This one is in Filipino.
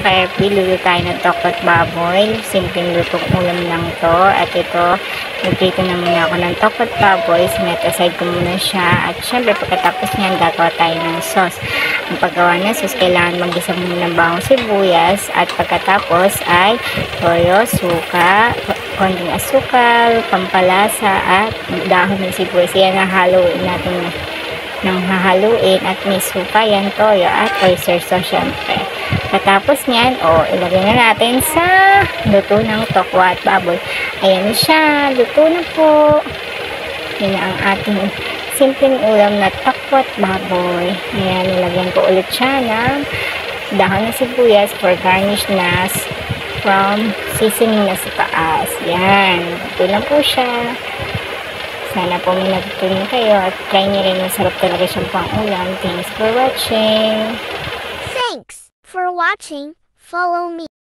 ka-FB, luto tayo ng tokot baboy. Simpleng lutong ulam lang to. At ito, nagprito na muna ako ng tokot baboy. Sinet aside ko muna siya. At syempre, pagkatapos niyan, gagawa tayo ng sauce. Ang paggawa ng sauce, kailangan mag-isa muna ng bawang sibuyas. At pagkatapos ay toyo, suka, konting asukal, pampalasa, at dahon ng sibuyas. Yan ang haluin natin ng hahaluin at may suka yan, toyo at oyster sauce syempre. Katapos niyan, ilagay na natin sa luto ng tokwat baboy. Ayan siya, luto na po. Yan ang ating simpleng ulam na tokwat baboy. Ayan, nilagyan ko ulit siya ng dahon ng sibuyas for garnish na from seasoning na sa taas. Yan, luto na po siya. Sana po may natutunan kayo at try nyo rin, masarap talaga siyang pang-ulam. Thanks for watching. Thanks for watching. Follow me.